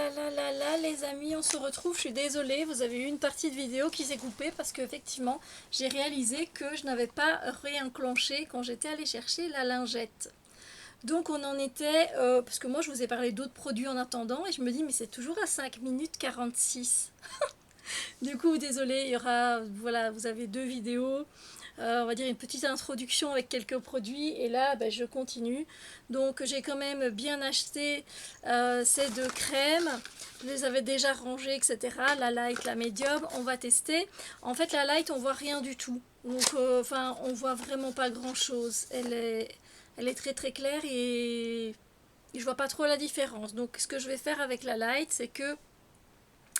là, les amis, on se retrouve. Je suis désolée, vous avez eu une partie de vidéo qui s'est coupée parce qu'effectivement, j'ai réalisé que je n'avais pas réenclenché quand j'étais allée chercher la lingette. Donc on en était, parce que moi je vous ai parlé d'autres produits en attendant et je me dis mais c'est toujours à 5 minutes 46. Du coup, désolée, il y aura, voilà, vous avez deux vidéos. On va dire une petite introduction avec quelques produits et là ben, je continue. Donc j'ai quand même bien acheté ces deux crèmes, je les avais déjà rangées, etc. La light, la medium, on va tester. En fait la light on voit rien du tout, donc enfin on voit vraiment pas grand chose, elle est très très claire et je vois pas trop la différence. Donc ce que je vais faire avec la light c'est que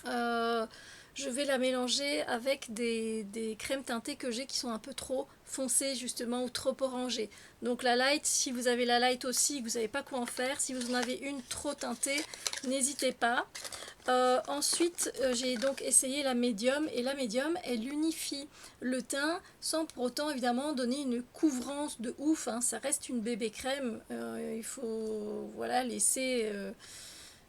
euh, je vais la mélanger avec des crèmes teintées que j'ai qui sont un peu trop foncées justement ou trop orangées. Donc la light, si vous avez la light aussi, que vous savez pas quoi en faire, si vous en avez une trop teintée, n'hésitez pas. Ensuite, j'ai donc essayé la médium et la médium, elle unifie le teint sans pour autant évidemment donner une couvrance de ouf. Hein. Ça reste une bébé crème, il faut voilà laisser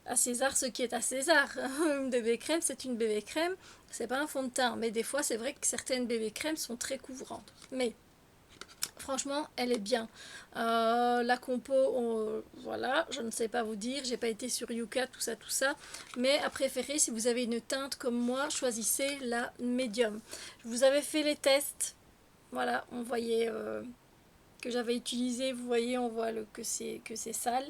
à César ce qui est à César. Une bébé crème, c'est une bébé crème, c'est pas un fond de teint. Mais des fois, c'est vrai que certaines bébé crèmes sont très couvrantes. Mais franchement, elle est bien. La compo, voilà, je ne sais pas vous dire, j'ai pas été sur Yuka, tout ça, tout ça. Mais à préférer, si vous avez une teinte comme moi, choisissez la médium. Je vous avais fait les tests. Voilà, on voyait que j'avais utilisé, vous voyez, on voit que c'est sale.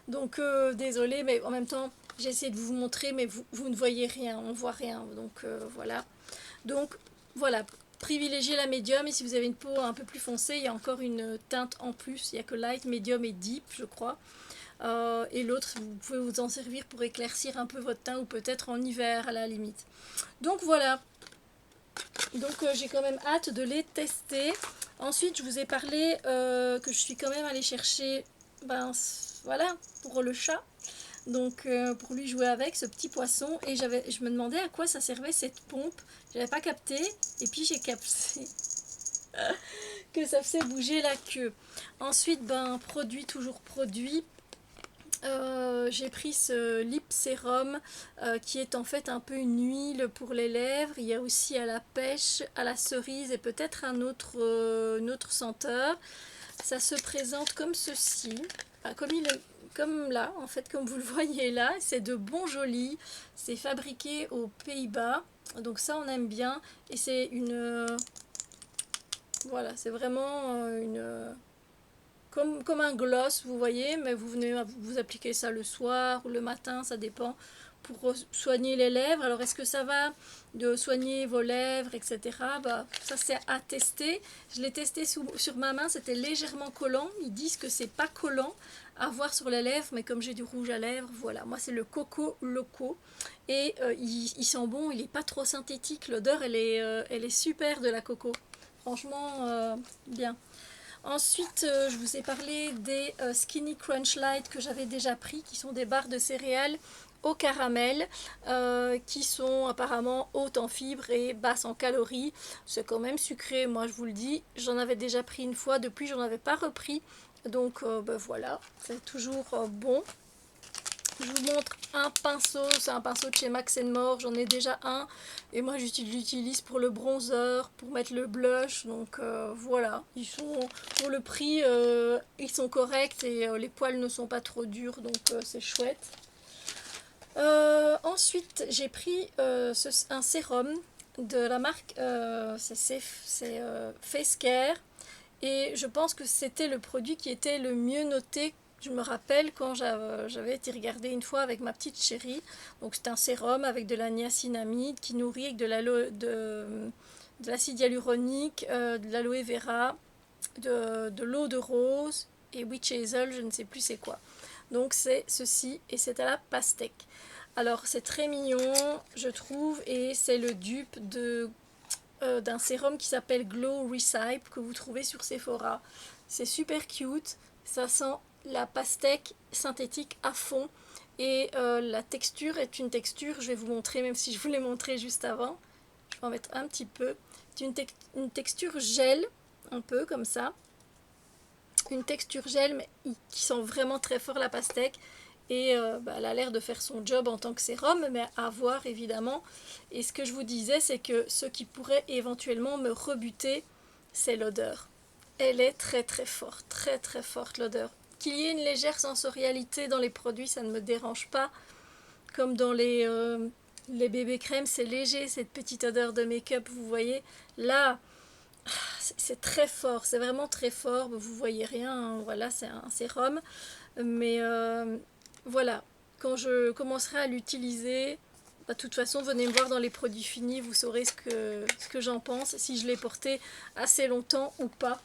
Donc désolé, mais en même temps, j'ai essayé de vous montrer, mais vous ne voyez rien, on voit rien. Donc voilà. Donc voilà, privilégiez la médium et si vous avez une peau un peu plus foncée, il y a encore une teinte en plus. Il n'y a que light, medium et deep, je crois. Et l'autre, vous pouvez vous en servir pour éclaircir un peu votre teint ou peut-être en hiver à la limite. Donc voilà. Donc j'ai quand même hâte de les tester. Ensuite, je vous ai parlé que je suis quand même allée chercher, ben voilà, pour le chat. Donc pour lui jouer avec ce petit poisson. Et je me demandais à quoi ça servait cette pompe. J'avais pas capté. Et puis j'ai capté que ça faisait bouger la queue. Ensuite, ben produit, toujours produit. J'ai pris ce lip sérum qui est en fait un peu une huile pour les lèvres. Il y a aussi à la pêche, à la cerise et peut-être une autre senteur. Ça se présente comme ceci, enfin, comme là en fait, comme vous le voyez là. C'est de Bon Joli, c'est fabriqué aux Pays-Bas, donc ça on aime bien. Et c'est voilà, c'est vraiment comme un gloss, vous voyez, mais vous venez vous appliquer ça le soir ou le matin, ça dépend, pour soigner les lèvres. Alors est-ce que ça va de soigner vos lèvres, etc. Bah, ça c'est à tester. Je l'ai testé sur ma main, c'était légèrement collant. Ils disent que c'est pas collant à voir sur les lèvres, mais comme j'ai du rouge à lèvres, voilà. Moi c'est le Coco Loco et il sent bon, il est pas trop synthétique. L'odeur elle est super de la coco. Franchement, bien. Ensuite, je vous ai parlé des Skinny Crunch Light que j'avais déjà pris, qui sont des barres de céréales au caramel, qui sont apparemment hautes en fibres et basses en calories. C'est quand même sucré, moi je vous le dis. J'en avais déjà pris une fois, depuis j'en avais pas repris. Donc ben voilà, c'est toujours bon. Je vous montre un pinceau, c'est un pinceau de chez Max More, j'en ai déjà un et moi j'utilise pour le bronzer, pour mettre le blush, donc voilà, ils sont pour le prix, ils sont corrects et les poils ne sont pas trop durs, donc c'est chouette. Ensuite j'ai pris un sérum de la marque, c'est Face Care et je pense que c'était le produit qui était le mieux noté. Je me rappelle quand j'avais été regarder une fois avec ma petite chérie. Donc c'est un sérum avec de la niacinamide qui nourrit avec de l'acide hyaluronique, de l'aloe vera, de l'eau de rose et witch hazel, je ne sais plus c'est quoi. Donc c'est ceci et c'est à la pastèque. Alors c'est très mignon je trouve et c'est le dupe d'un sérum qui s'appelle Glow Recipe que vous trouvez sur Sephora. C'est super cute, ça sent la pastèque synthétique à fond et la texture est une texture, je vais vous montrer même si je vous l'ai montré juste avant, je vais en mettre un petit peu, c'est une texture gel, un peu comme ça, une texture gel mais qui sent vraiment très fort la pastèque Et bah, elle a l'air de faire son job en tant que sérum, mais à voir évidemment. Et ce que je vous disais, c'est que ce qui pourrait éventuellement me rebuter, c'est l'odeur. Elle est très très forte l'odeur. Qu'il y ait une légère sensorialité dans les produits, ça ne me dérange pas. Comme dans les bébés crèmes, c'est léger, cette petite odeur de make-up, vous voyez. Là, c'est très fort, c'est vraiment très fort. Vous voyez rien, hein, voilà, c'est un sérum. Mais voilà, quand je commencerai à l'utiliser, bah, de toute façon, venez me voir dans les produits finis, vous saurez ce que j'en pense, si je l'ai porté assez longtemps ou pas.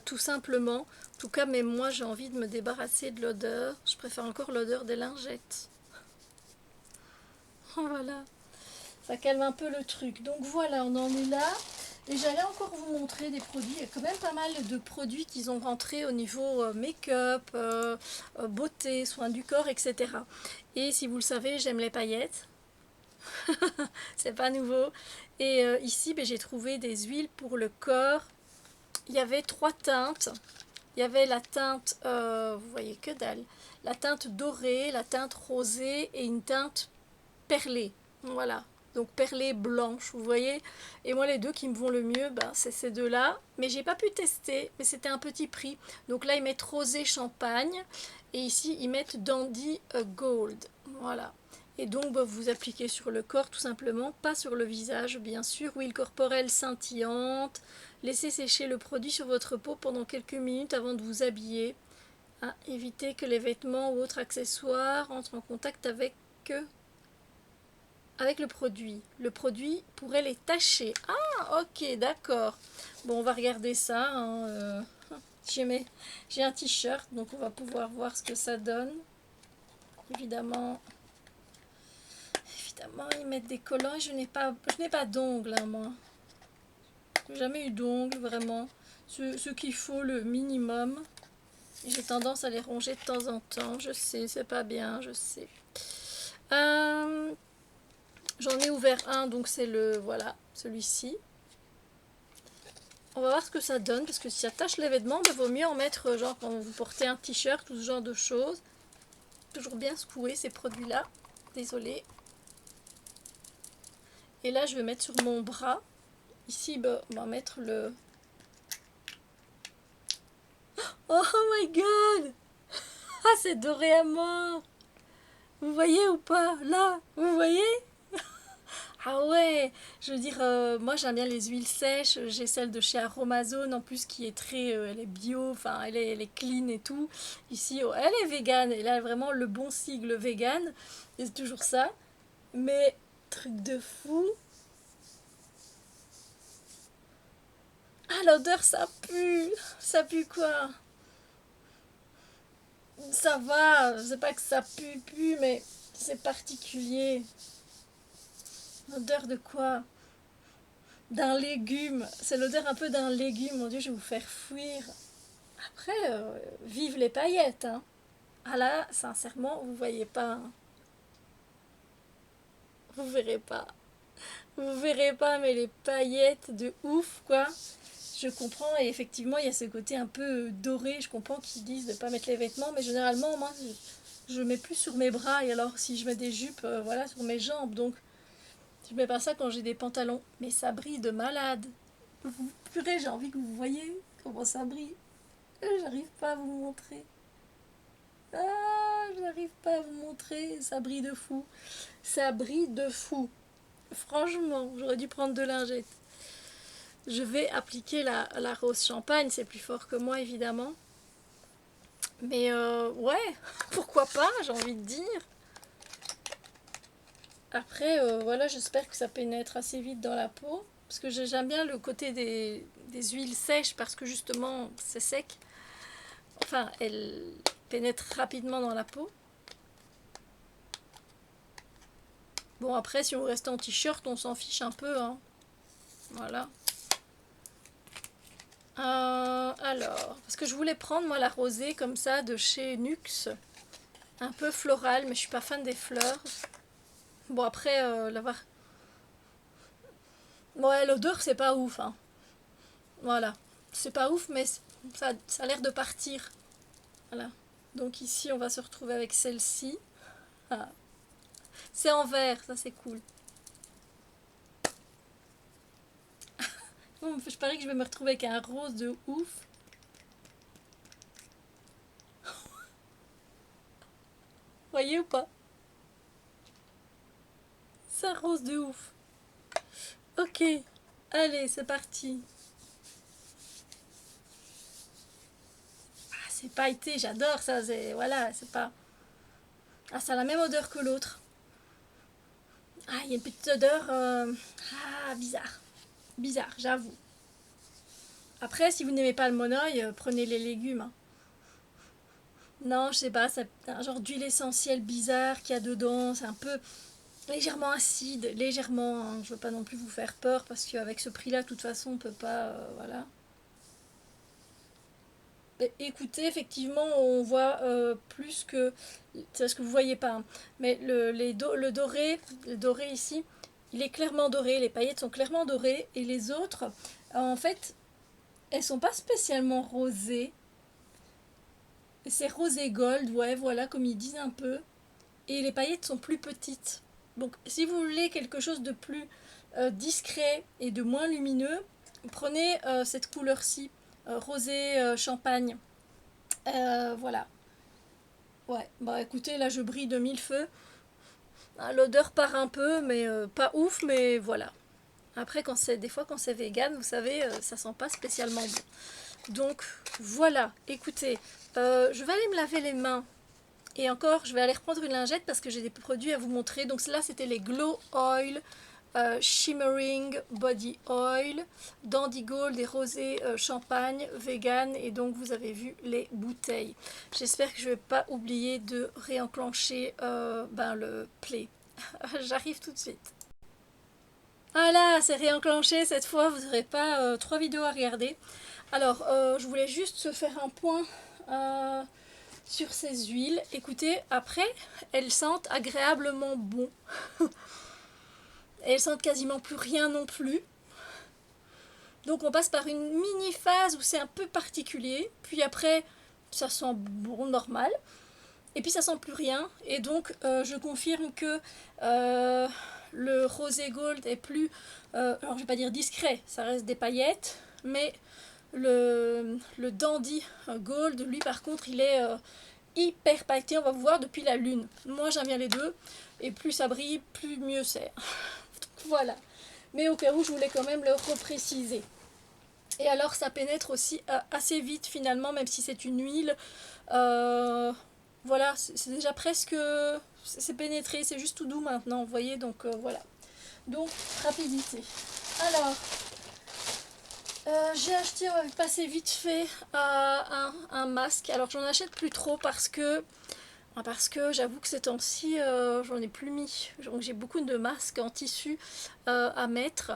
Tout simplement. En tout cas, même moi, j'ai envie de me débarrasser de l'odeur. Je préfère encore l'odeur des lingettes. Voilà, ça calme un peu le truc. Donc voilà, on en est là. Et j'allais encore vous montrer des produits. Il y a quand même pas mal de produits qui ont rentré au niveau make-up, beauté, soins du corps, etc. Et si vous le savez, j'aime les paillettes. C'est pas nouveau. Et ici, ben, j'ai trouvé des huiles pour le corps. Il y avait 3 teintes. Il y avait la teinte, vous voyez que dalle, la teinte dorée, la teinte rosée et une teinte perlée. Voilà. Donc perlée blanche, vous voyez. Et moi, les deux qui me vont le mieux, ben, c'est ces deux-là. Mais j'ai pas pu tester, mais c'était un petit prix. Donc là, ils mettent rosé champagne. Et ici, ils mettent dandy gold. Voilà. Et donc, ben, vous appliquez sur le corps tout simplement, pas sur le visage, bien sûr. Huile corporelle scintillante. Laissez sécher le produit sur votre peau pendant quelques minutes avant de vous habiller. Ah, évitez que les vêtements ou autres accessoires entrent en contact avec le produit. Le produit pourrait les tacher. Ah, ok, d'accord. Bon, on va regarder ça. Hein, j'ai un t-shirt, donc on va pouvoir voir ce que ça donne. Évidemment, ils mettent des collants et je n'ai pas d'ongles, hein, moi. J'ai jamais eu d'ongles, vraiment. Ce qu'il faut, le minimum. J'ai tendance à les ronger de temps en temps. Je sais, c'est pas bien, je sais. J'en ai ouvert un, donc c'est le, voilà, celui-ci. On va voir ce que ça donne, parce que si ça tâche les vêtements, il vaut mieux en mettre, genre quand vous portez un t-shirt ou ce genre de choses. Toujours bien secouer ces produits-là. Désolée. Et là, je vais mettre sur mon bras. Ici, bah, on va mettre le... Oh my god! Ah, c'est doré à mort! Vous voyez ou pas? Là, vous voyez? Ah ouais, je veux dire, moi j'aime bien les huiles sèches, j'ai celle de chez Aromazone en plus qui est très, elle est bio, enfin elle est clean et tout. Ici, oh, elle est végane, elle a vraiment le bon sigle vegan, et c'est toujours ça. Mais, truc de fou. Ah l'odeur ça pue quoi? Ça va, je sais pas que ça pue, mais c'est particulier. L'odeur de quoi? D'un légume. C'est l'odeur un peu d'un légume. Mon Dieu, je vais vous faire fuir. Après, vive les paillettes. Hein. Ah là, sincèrement, vous voyez pas. Hein. Vous verrez pas. Vous verrez pas, mais les paillettes de ouf, quoi. Je comprends, et effectivement, il y a ce côté un peu doré. Je comprends qu'ils disent de ne pas mettre les vêtements, mais généralement, moi, je mets plus sur mes bras. Et alors, si je mets des jupes, voilà, sur mes jambes. Donc, je mets pas ça quand j'ai des pantalons. Mais ça brille de malade. Purée, j'ai envie que vous voyez comment ça brille. J'arrive pas à vous montrer. Ah, j'arrive pas à vous montrer. Ça brille de fou. Ça brille de fou. Franchement, j'aurais dû prendre de lingettes. Je vais appliquer la rose champagne. C'est plus fort que moi, évidemment. Mais ouais, pourquoi pas, j'ai envie de dire. Après, voilà, j'espère que ça pénètre assez vite dans la peau. Parce que j'aime bien le côté des huiles sèches parce que justement, c'est sec. Enfin, elles pénètrent rapidement dans la peau. Bon, après, si on reste en t-shirt, on s'en fiche un peu. Hein. Voilà. Alors, parce que je voulais prendre, moi, la rosée comme ça de chez Nuxe. Un peu florale, mais je suis pas fan des fleurs. Bon, après, l'avoir... Ouais, l'odeur, c'est pas ouf. Hein. Voilà. C'est pas ouf, mais ça a l'air de partir. Voilà. Donc ici, on va se retrouver avec celle-ci. Ah. C'est en vert, ça c'est cool. Bon, je parie que je vais me retrouver avec un rose de ouf. Voyez ou pas? C'est un rose de ouf. Ok, allez, c'est parti. Ah, c'est pailleté, j'adore ça. Voilà, c'est pas... Ah, ça a la même odeur que l'autre. Ah, il y a une petite odeur... Ah, bizarre. Bizarre, j'avoue. Après, si vous n'aimez pas le monoeil, prenez les légumes. Hein. Non, je sais pas, c'est un genre d'huile essentielle bizarre qu'il y a dedans. C'est un peu légèrement acide, légèrement. Hein. Je veux pas non plus vous faire peur parce qu'avec ce prix-là, de toute façon, on peut pas... voilà. Écoutez, effectivement, on voit plus que... C'est ce que vous voyez pas. Hein. Mais le doré ici, il est clairement doré. Les paillettes sont clairement dorées. Et les autres, en fait, elles sont pas spécialement rosées. C'est rosé gold, ouais, voilà, comme ils disent un peu. Et les paillettes sont plus petites. Donc, si vous voulez quelque chose de plus discret et de moins lumineux, prenez cette couleur-ci, rosé champagne. Voilà. Ouais, bah écoutez, là je brille de mille feux. Ah, l'odeur part un peu, mais pas ouf, mais voilà. Après, des fois quand c'est vegan, vous savez, ça sent pas spécialement bon. Donc voilà, écoutez, je vais aller me laver les mains. Et encore, je vais aller reprendre une lingette parce que j'ai des produits à vous montrer. Donc là, c'était les Glow Oil Shimmering Body Oil, Dandy Gold et Rosé Champagne, vegan. Et donc, vous avez vu les bouteilles. J'espère que je ne vais pas oublier de réenclencher le play. J'arrive tout de suite. Voilà, c'est réenclenché. Cette fois, vous n'aurez pas 3 vidéos à regarder. Alors, je voulais juste faire un point... sur ces huiles. Écoutez, après, elles sentent agréablement bon. Elles sentent quasiment plus rien non plus. Donc on passe par une mini phase où c'est un peu particulier. Puis après, ça sent bon, normal. Et puis ça sent plus rien. Et donc je confirme que le rosé gold est plus... alors je vais pas dire discret, ça reste des paillettes. Mais le dandy gold, lui par contre, il est... hyper pailleté, on va voir depuis la lune. Moi j'aime bien les deux, et plus ça brille, plus mieux c'est. Voilà. Mais au cas où, je voulais quand même le repréciser. Et alors ça pénètre aussi assez vite finalement, même si c'est une huile. Voilà, c'est déjà presque... C'est pénétré, c'est juste tout doux maintenant, vous voyez, donc voilà. Donc, rapidité. Alors, j'ai acheté, on va passer vite fait, un masque. Alors j'en achète plus trop parce que j'avoue que ces temps-ci, j'en ai plus mis. Donc j'ai beaucoup de masques en tissu à mettre.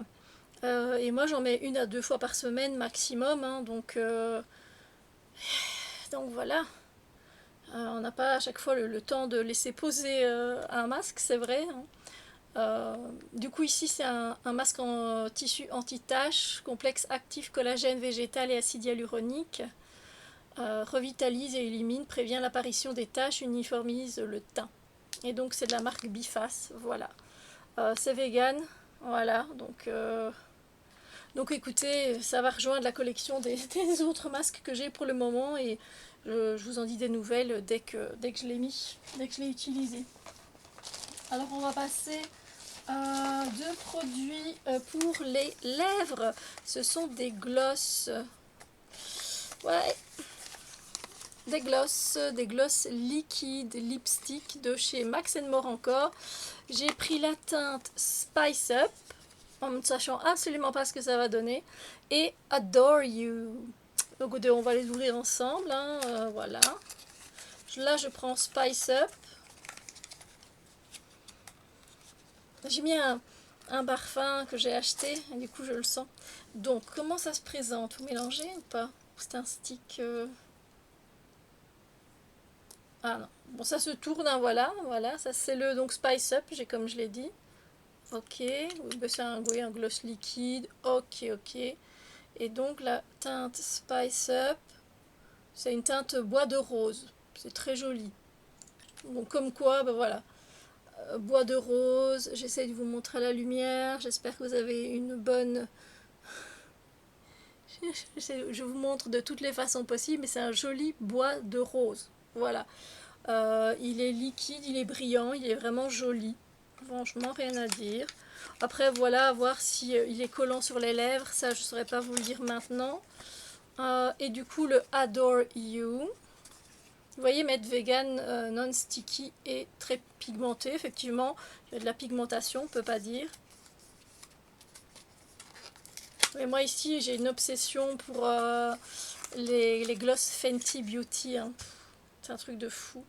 Et moi j'en mets 1 à 2 fois par semaine maximum. Hein, donc voilà. On n'a pas à chaque fois le temps de laisser poser un masque, c'est vrai. Hein. Du coup ici c'est un masque en tissu anti-taches, complexe actif, collagène végétal et acide hyaluronique. Revitalise et élimine, prévient l'apparition des taches, uniformise le teint. Et donc c'est de la marque Biface, voilà. C'est vegan, voilà. Donc écoutez, ça va rejoindre la collection des autres masques que j'ai pour le moment et je vous en dis des nouvelles dès que je l'ai mis, dès que je l'ai utilisé. Alors on va passer à 2 produits pour les lèvres. Ce sont des glosses. Ouais, des glosses liquides lipstick de chez Max More encore. J'ai pris la teinte Spice Up en ne sachant absolument pas ce que ça va donner et Adore You. Donc on va les ouvrir ensemble, hein, voilà. Là je prends Spice Up. J'ai mis un parfum que j'ai acheté et du coup je le sens. Donc comment ça se présente? Vous mélangez ou pas? C'est un stick... Ah non, bon ça se tourne, hein, voilà, ça c'est le donc Spice Up, comme je l'ai dit. Ok, c'est un gloss liquide, ok. Et donc la teinte Spice Up, c'est une teinte bois de rose. C'est très joli. Bon, comme quoi, ben voilà. Bois de rose, j'essaie de vous montrer à la lumière. J'espère que vous avez une bonne... Je vous montre de toutes les façons possibles, mais c'est un joli bois de rose. Voilà. Il est liquide, il est brillant, il est vraiment joli. Franchement, rien à dire. Après, voilà, à voir si il est collant sur les lèvres. Ça, je ne saurais pas vous le dire maintenant. Et du coup, le Adore You. Vous voyez, Made Vegan non-sticky et très pigmenté. Effectivement, il y a de la pigmentation, on ne peut pas dire. Mais moi, ici, j'ai une obsession pour les gloss Fenty Beauty. Hein. C'est un truc de fou.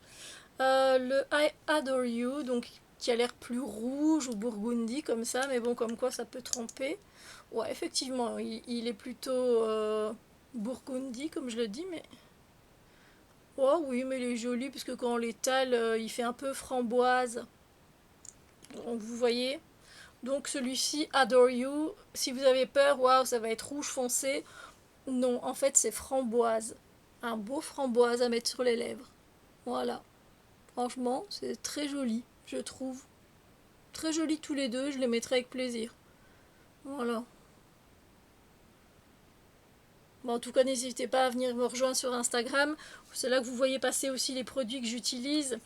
Le I Adore You, donc qui a l'air plus rouge ou burgundy comme ça, mais bon, comme quoi ça peut tromper. Ouais, effectivement, il est plutôt burgundy, comme je le dis, mais... Oh oui, mais il est joli, parce que quand on l'étale, il fait un peu framboise. Donc, vous voyez. Donc, celui-ci, Adore You, si vous avez peur, waouh, ça va être rouge foncé. Non, en fait, c'est framboise. Un beau framboise à mettre sur les lèvres. Voilà. Franchement, c'est très joli, je trouve. Très jolis tous les deux, je les mettrai avec plaisir. Voilà. Bon, en tout cas, n'hésitez pas à venir me rejoindre sur Instagram. C'est là que vous voyez passer aussi les produits que j'utilise.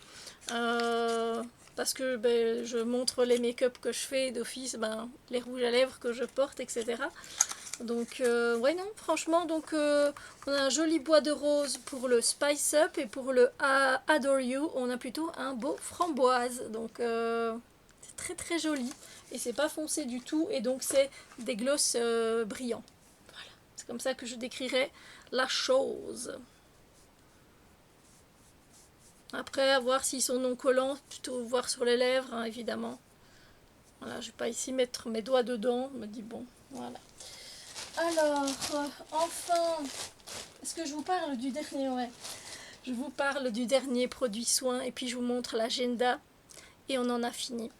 Parce que ben, je montre les make-up que je fais d'office, ben, les rouges à lèvres que je porte, etc. Donc, ouais, non, franchement, donc, on a un joli bois de rose pour le Spice Up et pour le Adore You, on a plutôt un beau framboise. Donc, c'est très très joli et c'est pas foncé du tout et donc c'est des gloss brillants. Voilà, c'est comme ça que je décrirais la chose. Après, à voir s'ils sont non collants, plutôt voir sur les lèvres, hein, évidemment. Voilà, je vais pas ici mettre mes doigts dedans, je me dis bon, voilà. Alors, enfin, est-ce que je vous parle du dernier? Ouais. Je vous parle du dernier produit soin et puis je vous montre l'agenda et on en a fini.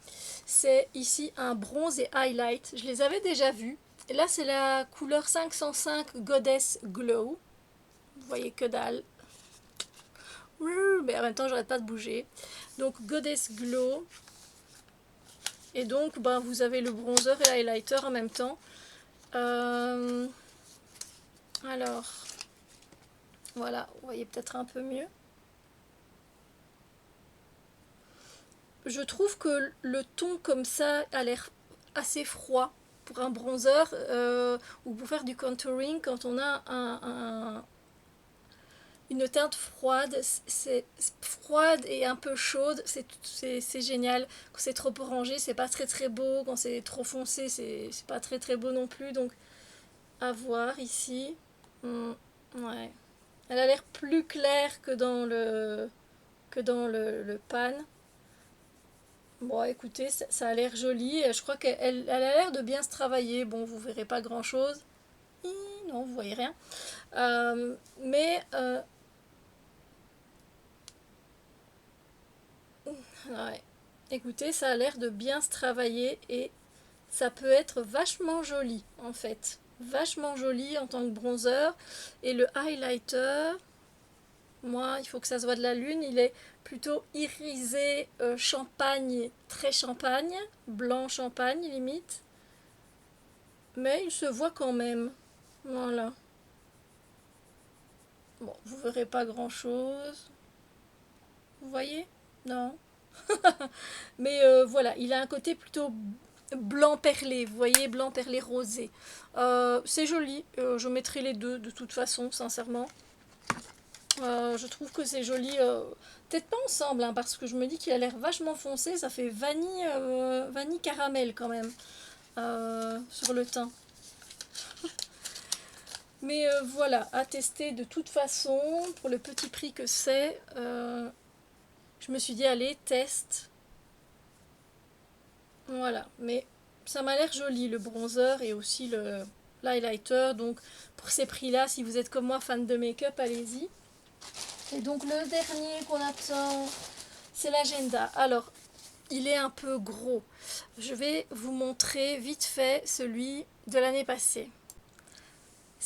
C'est ici un bronze et highlight. Je les avais déjà vus. Et là, c'est la couleur 505 Goddess Glow. Vous voyez que dalle. Mais en même temps, j'arrête pas de bouger. Donc, Goddess Glow. Et donc, ben, vous avez le bronzer et l'highlighter en même temps. Alors, voilà, vous voyez peut-être un peu mieux. Je trouve que le ton comme ça a l'air assez froid pour un bronzer ou pour faire du contouring quand on a une teinte froide. C'est froide et un peu chaude, c'est génial. Quand c'est trop orangé, c'est pas très très beau. Quand c'est trop foncé, c'est pas très très beau non plus. Donc, à voir ici. Ouais. Elle a l'air plus claire que dans le pan. Bon, écoutez, ça a l'air joli. Je crois qu'elle a l'air de bien se travailler. Bon, vous verrez pas grand-chose. Non, vous voyez rien. Mais, ouais. Écoutez, ça a l'air de bien se travailler et ça peut être vachement joli, en fait. Vachement joli en tant que bronzer. Et le highlighter, moi, il faut que ça se voit de la lune. Il est plutôt irisé champagne, très champagne, blanc champagne limite. Mais il se voit quand même. Voilà. Bon, vous verrez pas grand chose. Vous voyez? Non. Mais voilà, il a un côté plutôt blanc perlé. Vous voyez, blanc perlé rosé. C'est joli. Je mettrai les deux de toute façon, sincèrement. Je trouve que c'est joli. Peut-être pas ensemble, hein, parce que je me dis qu'il a l'air vachement foncé. Ça fait vanille, vanille caramel quand même sur le teint. Mais voilà, à tester de toute façon, pour le petit prix que c'est, je me suis dit, allez, teste. Voilà, mais ça m'a l'air joli, le bronzer et aussi l'highlighter. Donc, pour ces prix-là, si vous êtes comme moi, fan de make-up, allez-y. Et donc, le dernier qu'on attend, c'est l'agenda. Alors, il est un peu gros. Je vais vous montrer vite fait celui de l'année passée.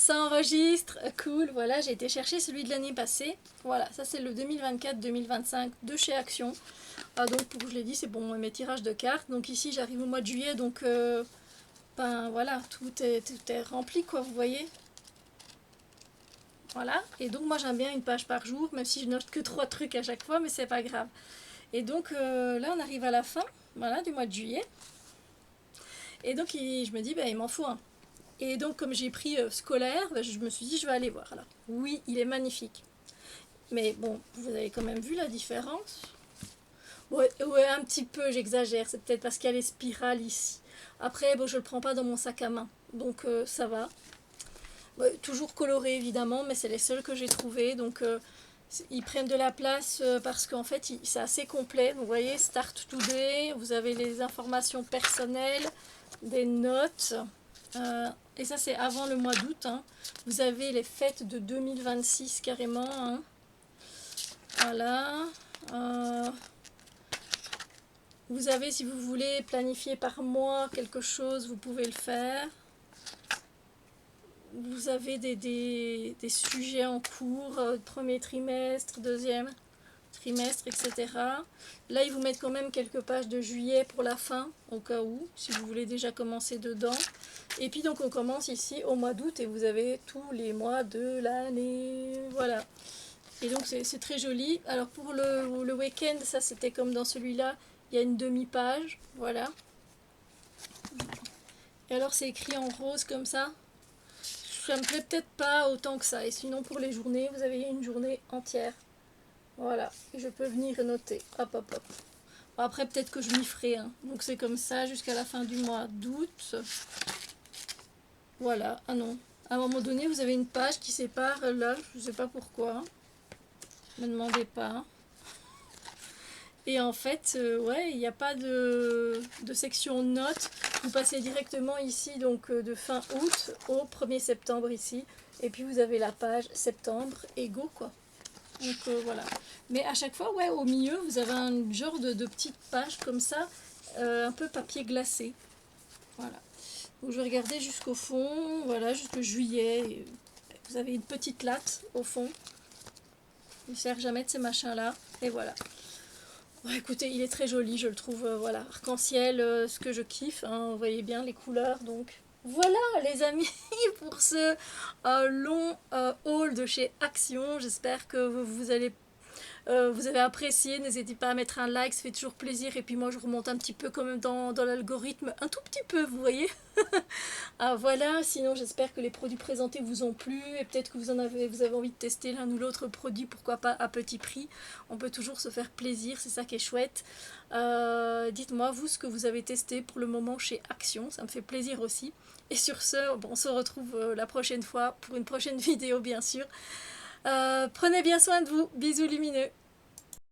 Ça enregistre, cool, voilà, j'ai été chercher celui de l'année passée. Voilà, ça c'est le 2024-2025 de chez Action. Donc, pour je l'ai dit, c'est bon, mes tirages de cartes. Donc ici, j'arrive au mois de juillet, donc ben voilà, tout est rempli, quoi, vous voyez. Voilà, et donc moi j'aime bien une page par jour, même si je note que 3 trucs à chaque fois, mais c'est pas grave. Et donc là, on arrive à la fin, voilà, du mois de juillet. Et donc je me dis, ben, il m'en faut un. Et donc comme j'ai pris scolaire, ben, je me suis dit, je vais aller voir. Alors, oui, il est magnifique. Mais bon, vous avez quand même vu la différence. Ouais, ouais, un petit peu, j'exagère. C'est peut-être parce qu'il y a les spirales ici. Après, bon, je le prends pas dans mon sac à main. Donc ça va. Ouais, toujours coloré évidemment, mais c'est les seuls que j'ai trouvés. Donc ils prennent de la place parce qu'en fait c'est assez complet. Donc, vous voyez, Start Today, vous avez les informations personnelles, des notes. Et ça c'est avant le mois d'août. Hein. Vous avez les fêtes de 2026 carrément. Hein. Voilà. Vous avez, si vous voulez planifier par mois quelque chose, vous pouvez le faire. Vous avez des sujets en cours, premier trimestre, deuxième trimestre, etc. Là, ils vous mettent quand même quelques pages de juillet pour la fin, au cas où, si vous voulez déjà commencer dedans. Et puis donc on commence ici au mois d'août et vous avez tous les mois de l'année. Voilà. Et donc c'est très joli. Alors pour le week-end, ça c'était comme dans celui-là, il y a une demi-page. Voilà. Et alors c'est écrit en rose comme ça. Ça me plaît peut-être pas autant que ça. Et sinon pour les journées, vous avez une journée entière. Voilà. Et je peux venir noter. Hop hop hop. Bon, après peut-être que je m'y ferai. Hein. Donc c'est comme ça jusqu'à la fin du mois d'août. Voilà. Ah non. À un moment donné, vous avez une page qui sépare là. Je sais pas pourquoi. Ne me demandez pas. Et en fait, ouais, il n'y a pas de section notes. Vous passez directement ici, donc de fin août au 1er septembre ici. Et puis vous avez la page septembre et go quoi. Donc voilà. Mais à chaque fois, ouais, au milieu, vous avez un genre de petite page comme ça, un peu papier glacé. Voilà. Donc je vais regarder jusqu'au fond, voilà, jusqu'au juillet. Vous avez une petite latte au fond. Il ne sert jamais de ces machins-là. Et voilà. Ouais, écoutez, il est très joli, je le trouve, voilà, arc-en-ciel, ce que je kiffe, hein, vous voyez bien les couleurs, donc voilà les amis pour ce long haul de chez Action, j'espère que vous avez apprécié, n'hésitez pas à mettre un like, ça fait toujours plaisir, et puis moi je remonte un petit peu quand même dans l'algorithme, un tout petit peu, vous voyez. Voilà, sinon j'espère que les produits présentés vous ont plu, et peut-être que vous avez envie de tester l'un ou l'autre produit, pourquoi pas à petit prix, on peut toujours se faire plaisir, c'est ça qui est chouette. Dites-moi vous ce que vous avez testé pour le moment chez Action, ça me fait plaisir aussi. Et sur ce, bon, on se retrouve la prochaine fois pour une prochaine vidéo bien sûr. Prenez bien soin de vous, bisous lumineux.